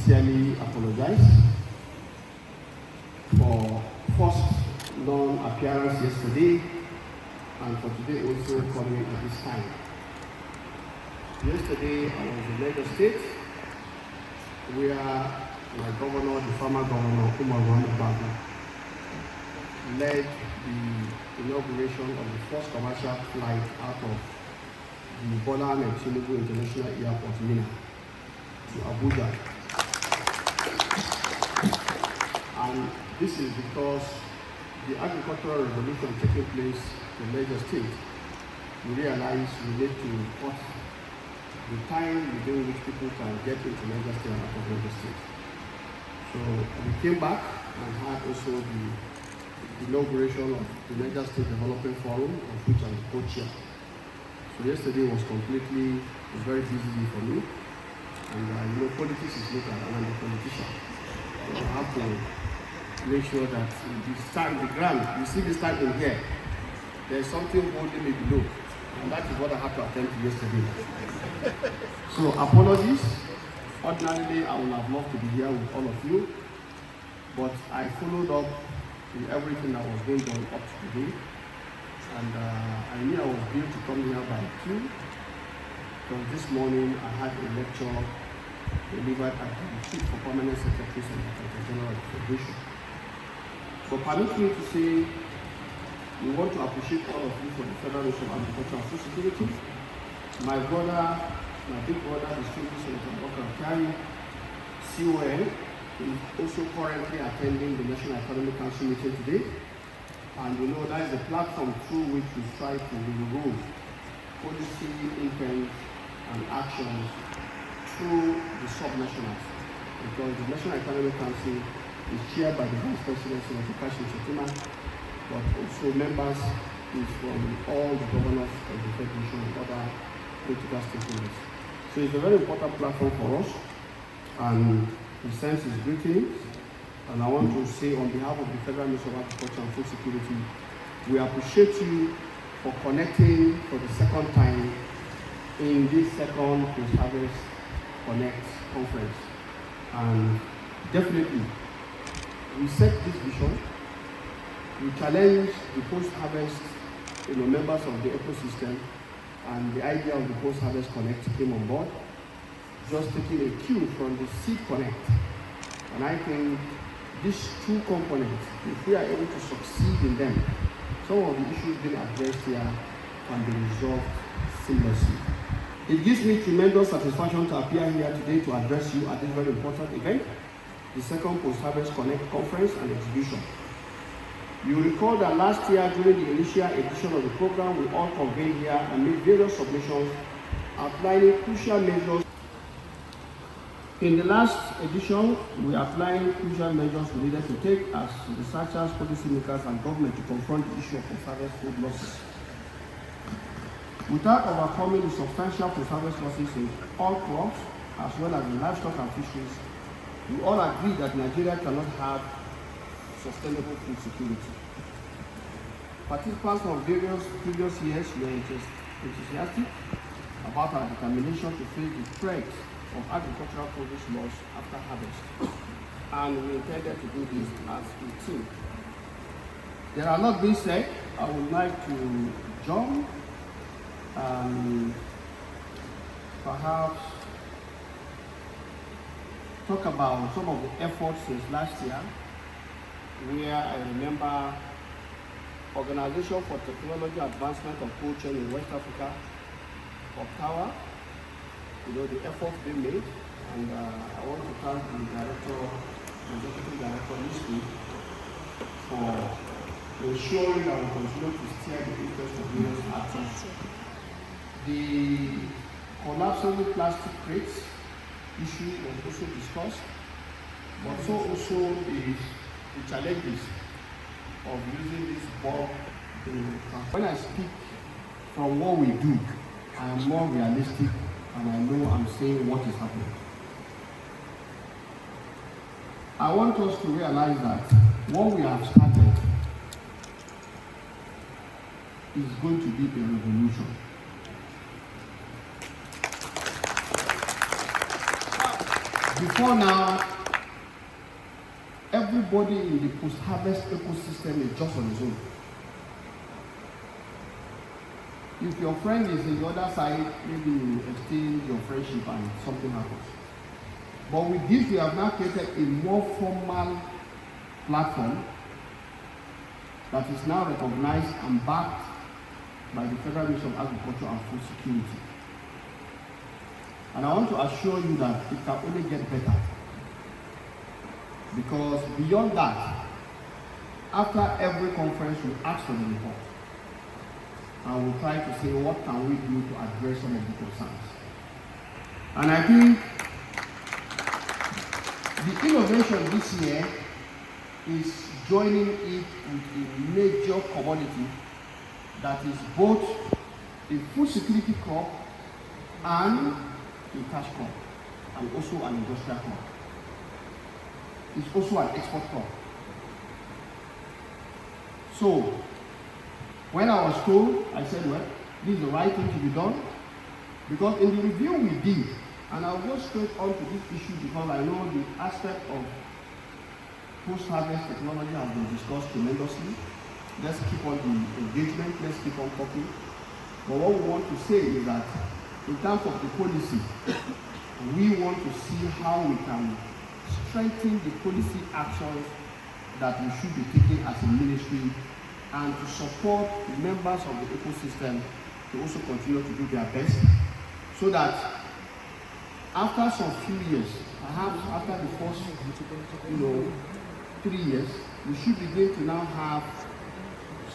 sincerely apologize for first non-appearance yesterday and for today also coming at this time. Yesterday I was in Lagos State where my governor, the former governor, Umar Bago, led the inauguration of the first commercial flight out of the Bola Ahmed Tinubu International Airport, Minna, to Abuja. And this is because the agricultural revolution taking place in Lagos State, we realize we need to cut the time within which people can get into Lagos State and out of Lagos State. So we came back and had also the inauguration of the Lagos State Development Forum, of which I was co-chair. So yesterday was very busy for me. And you know, politics is local, and I'm a politician. So I have to make sure that the ground, you see this stand in here, there's something holding me below. And that is what I had to attend to yesterday. So apologies. Ordinarily, I would have loved to be here with all of you, but I followed up with everything that was going on up to today. And I knew I was due to come here by 2, because this morning I had a lecture delivered at the Chief for Permanent Secretary and Secretary General of the Federation. So permit me to say, we want to appreciate all of you for the Federal Ministry of Agriculture and Food Security. My brother, my big brother, distinguished Senator Dr. Kari, CON, is also currently attending the National Economic Council meeting today. And you know that is the platform through which we try to remove policy intent and actions through the subnationals. Because the National Economic Council is chaired by the Vice President, Senator Kashim Shettima, but also members is from all the governors of the Federation and other political stakeholders. So it's a very important platform for us, and he sends his greetings. And I want to say on behalf of the Federal Ministry of Agriculture and Food Security, we appreciate you for connecting for the second time in this second Post-Harvest Connect conference. And definitely, we set this vision. We challenge the post-harvest members of the ecosystem, and the idea of the Post-Harvest Connect came on board, just taking a cue from the Seed Connect. And I think these two components, if we are able to succeed in them, some of the issues being addressed here can be resolved seamlessly. It gives me tremendous satisfaction to appear here today to address you at this very important event, the second Post-Harvest Connect conference and exhibition. You recall that last year during the initial edition of the program, we all convened here and made various submissions outlining crucial measures. In the last edition, we outlined crucial measures we needed to take as researchers, policymakers, and government to confront the issue of post-harvest food losses. Without overcoming the substantial post-harvest losses in all crops, as well as in livestock and fisheries, we all agree that Nigeria cannot have sustainable food security. Participants from various previous years were enthusiastic about our determination to face the threat of agricultural produce loss after harvest, and we intended to do this as a team. There are a lot being said. I would like to jump and perhaps talk about some of the efforts since last year, where I remember Organization for Technology Advancement of Cold Chain in West Africa, OPTAWA, the efforts being made, and I want to thank the Executive Director Nisky for ensuring that we continue to steer the interest of various actors. The collapsible plastic crates issue was also discussed, but so also the challenges of using this bulk. When I speak from what we do, I am more realistic, and I know I'm saying what is happening. I want us to realize that what we have started is going to be a revolution. before now, everybody in the post-harvest ecosystem is just on his own. If your friend is in the other side, maybe you exchange your friendship and something happens. But with this, we have now created a more formal platform that is now recognized and backed by the Federal Ministry of Agriculture and Food Security. And I want to assure you that it can only get better. Because beyond that, after every conference, we ask for the report. And we'll try to say, what can we do to address some of the concerns? And I think the innovation this year is joining it with a major commodity that is both a food security crop and a cash crop, and also an industrial crop. It's also an export crop. So, when I was told, I said, well, this is the right thing to be done. Because in the review we did, and I'll go straight on to this issue because I know the aspect of post-harvest technology has been discussed tremendously. Let's keep on the engagement, let's keep on talking. But what we want to say is that in terms of the policy, we want to see how we can strengthen the policy actions that we should be taking as a ministry, and to support the members of the ecosystem to also continue to do their best, so that after some few years, perhaps after the first 3 years, we should begin to now have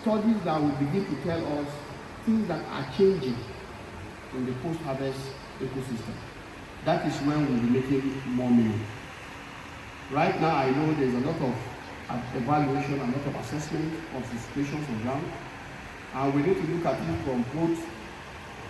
studies that will begin to tell us things that are changing in the post-harvest ecosystem. That is when we'll be making more money. Right now, I know there's a lot of evaluation and a lot of assessment of the situations on ground, and we need to look at it from both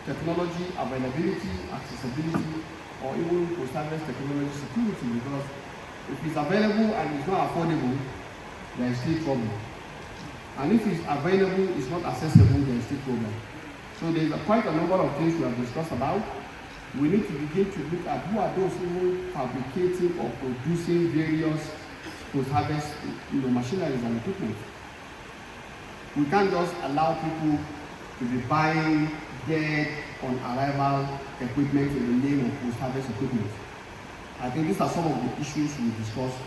technology availability, accessibility, or even post-harvest technology security, because if it's available and it's not affordable, there is still problem. And if it's available, it's not accessible, there is still problem. So there's quite a number of things we have discussed about. We need to begin to look at who are those who fabricating or producing various post-harvest machineries and equipment. We can't just allow people to be buying dead on arrival equipment in the name of post-harvest equipment. I think these are some of the issues we discussed,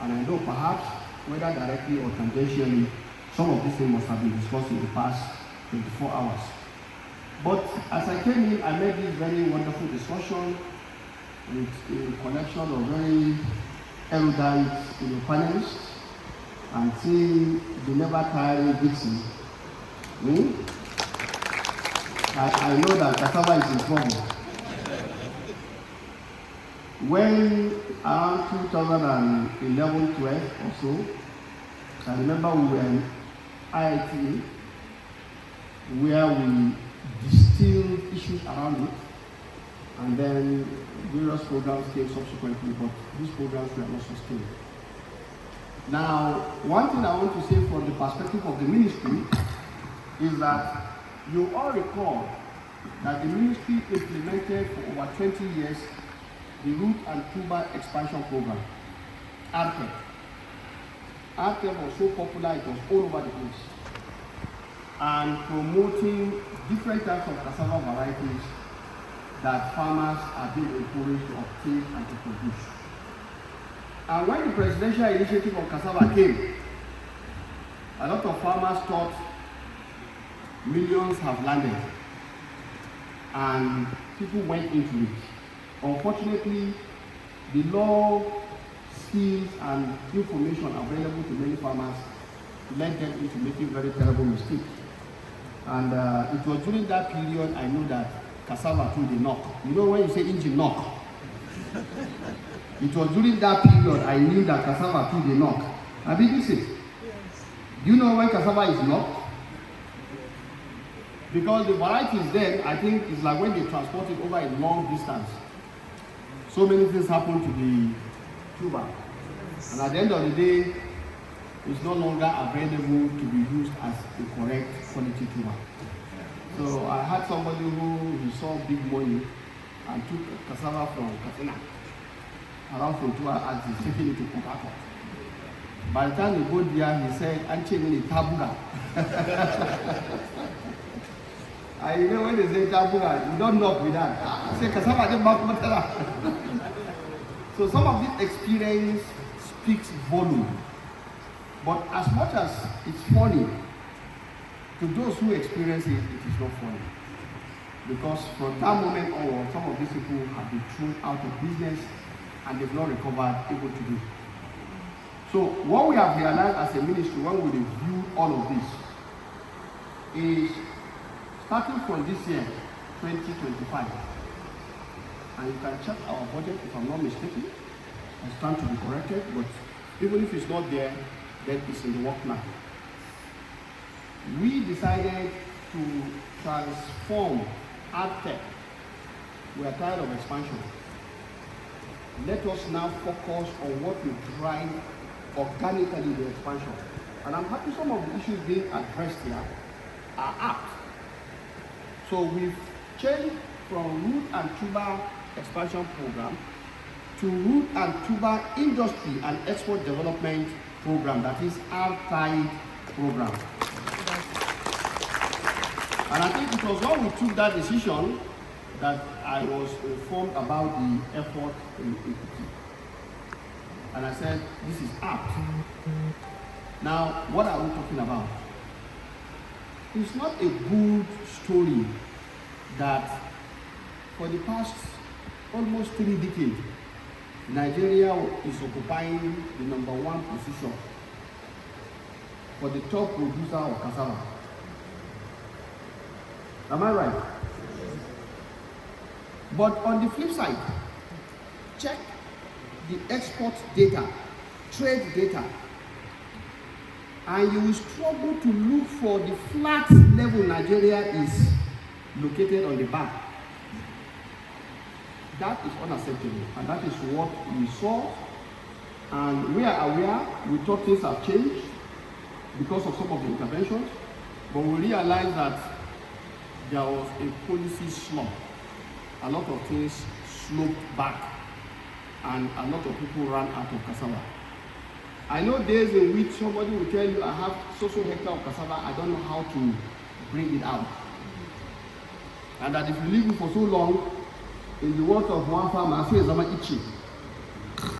and I know perhaps whether directly or tangentially, some of these things must have been discussed in the past 24 hours. But as I came in, I made this very wonderful discussion with a collection of very erudite panelists, and seeing the never tiring Dixie. I know that cassava is in trouble. When around 2011-12 or so, I remember we were in IITA, where we distilled issues around it, and then various programs came subsequently, but these programs were not sustained. Now, one thing I want to say from the perspective of the ministry is that you all recall that the ministry implemented for over 20 years the Root and Tuber Expansion Program, RTEP. RTEP was so popular, it was all over the place, and promoting different types of cassava varieties that farmers are being encouraged to obtain and to produce. And when the presidential initiative on cassava came, a lot of farmers thought millions have landed, and people went into it. Unfortunately, the law, skills, and information available to many farmers led them into making very terrible mistakes. And it was during that period I knew that cassava too dey knock. You know when you say engine knock? It was during that period I knew that cassava too dey knock. I mean, this is. Do you know when cassava is knocked? Because the varieties then, I think, is like when they transport it over a long distance. So many things happen to the tuber. And at the end of the day, it's no longer available to be used as a correct quality tuber. So I had somebody who saw big money and took cassava from Katsina around Fontua as he's taking it to Port Harcourt. By the time he got there, he said, "Anchini tabula." I know when they say tabula, you don't knock with that. Say cassava de matera. So some of this experience speaks volume. But as much as it's funny, to those who experience it, it is not funny. Because from that moment onward, some of these people have been thrown out of business and they've not recovered able to do. So what we have realized as a ministry when we review all of this is starting from this year, 2025, and you can check our budget if I'm not mistaken. I stand to be corrected, but even if it's not there, then it's in the work plan. We decided to transform AdTech. We are tired of expansion. Let us now focus on what will drive organically the expansion. And I'm happy some of the issues being addressed here are apt. So we've changed from root and tuber expansion program to root and tuber industry and export development program, that is RTIDE program. And I think it was when we took that decision that I was informed about the effort in equity. And I said, this is apt. Now, what are we talking about? It's not a good story that for the past almost 3 decades, Nigeria is occupying the #1 position for the top producer of cassava. Am I right? But on the flip side, check the export data, trade data, and you will struggle to look for the flat level Nigeria is located on the back. That is unacceptable, and that is what we saw, and we are aware. We thought things have changed because of some of the interventions, but we realized that there was a policy slump. A lot of things sloped back, and a lot of people ran out of cassava. I know days in which somebody will tell you, I have so-so hectare of cassava, I don't know how to bring it out. And that if you leave it for so long, in the words of one farmer, I say it's itchy.